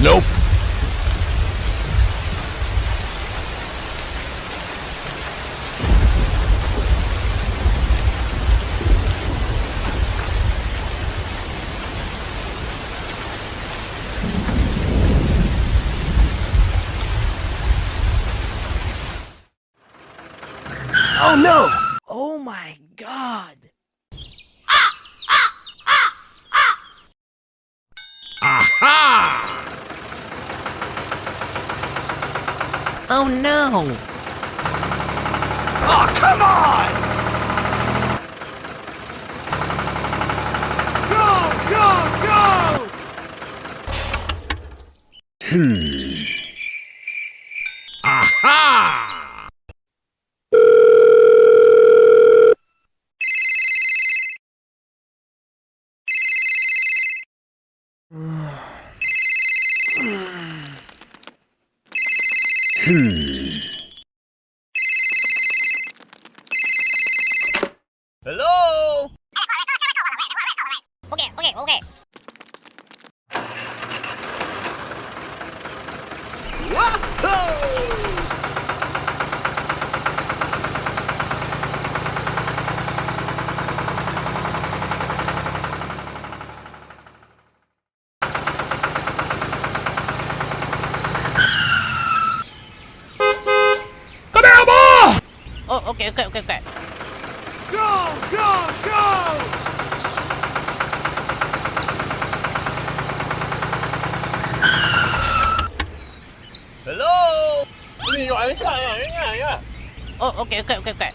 Nope. Oh no! Oh my god! Aha! Oh no! Oh, come on! Go, go, go! Aha! Hello? Okay. Whoa! Oh, okay. Go, go, go! Hello? Oh, okay. Go, go, go!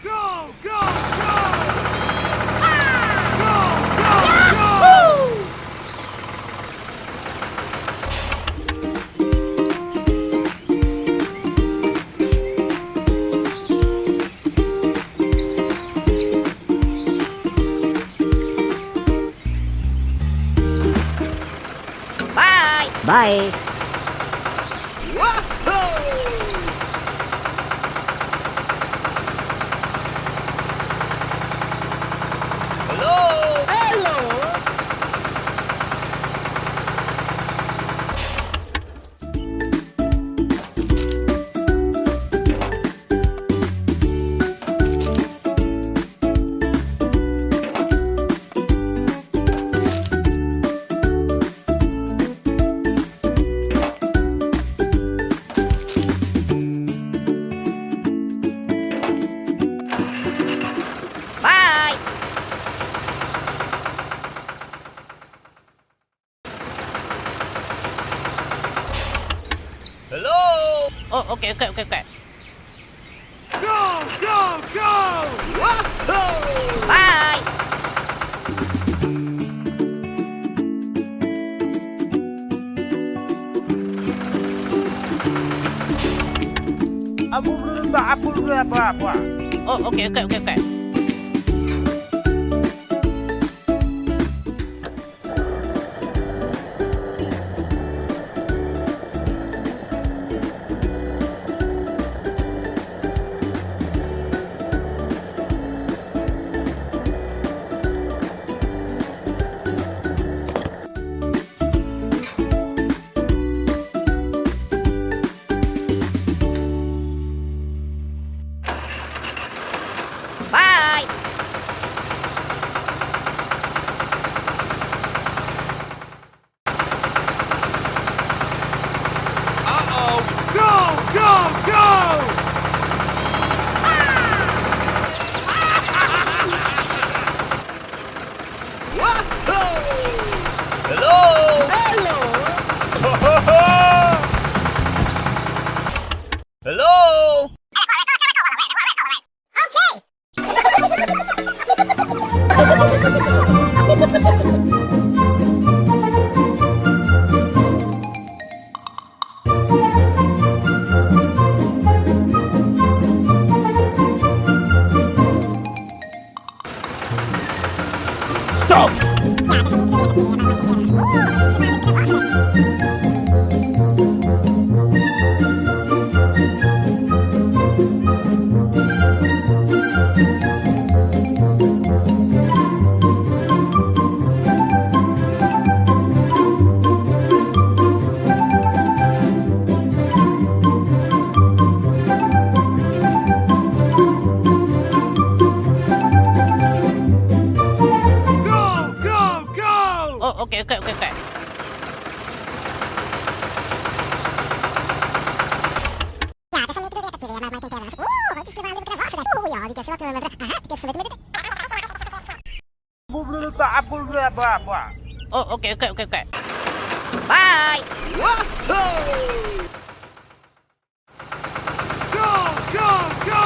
Go, go, go! Bye! Bye. Hello? Bye! Hello? Oh, okay. Go, go, go! Bye! Oh, okay. Bye! Uh-oh! Go, go, go! Hello? Hello? Oh, okay, okay, okay, okay. Bye. Whoa! Go, go, go!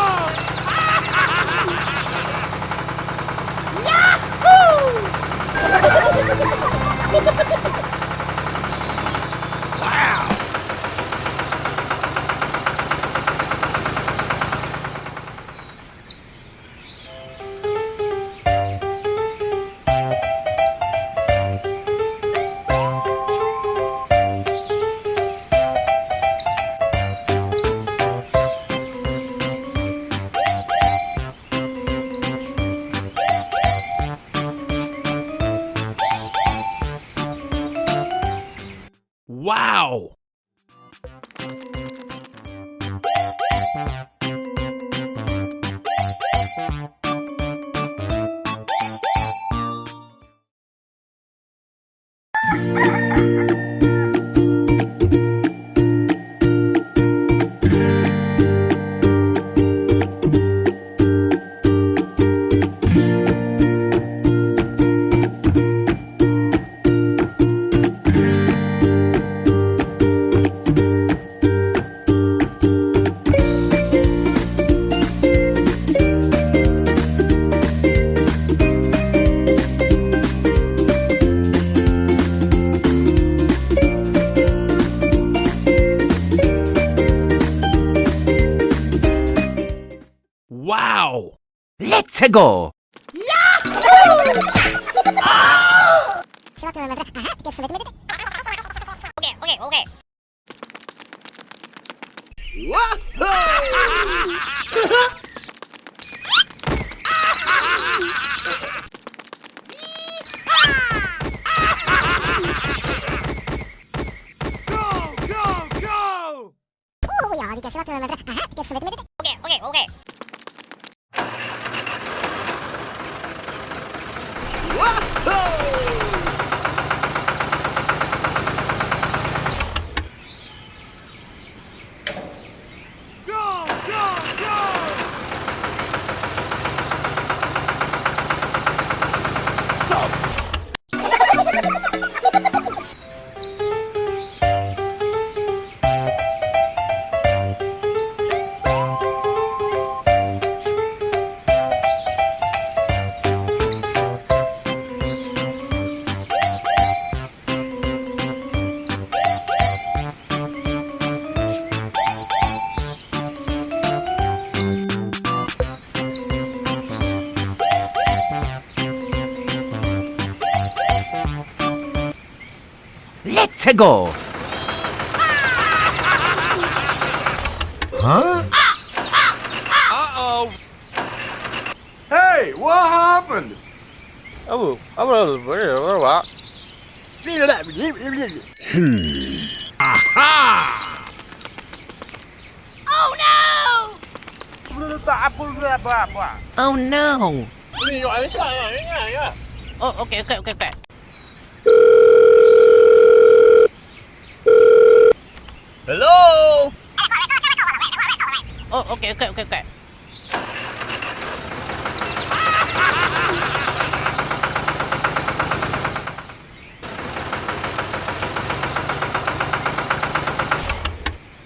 Wow! Wow! Wow! Let's go! Okay, okay, okay. Go, go, go! Okay, okay, okay. Go, go, go! Let's go! Uh-oh! Hey, what happened? Oh, I'm what? Aha! Oh no! Oh no! Oh, okay, okay, okay, okay. Hello? Oh, okay, okay, okay, okay.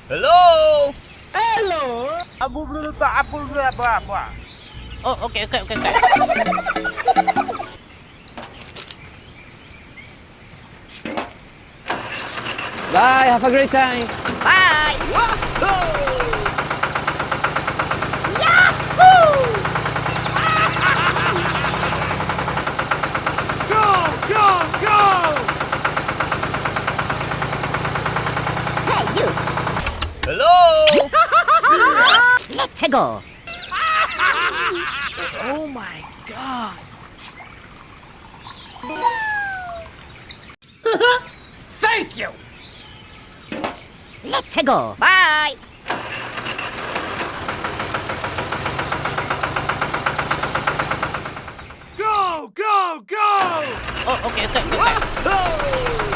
Hello? Oh, okay, okay, okay, okay. Bye, have a great time. Bye. Go, go, go! Hey, you. Hello? Let's go. Oh my god! Thank you. Let's go. Bye. Go, go, go! Oh, okay, okay, okay, okay. Whoa!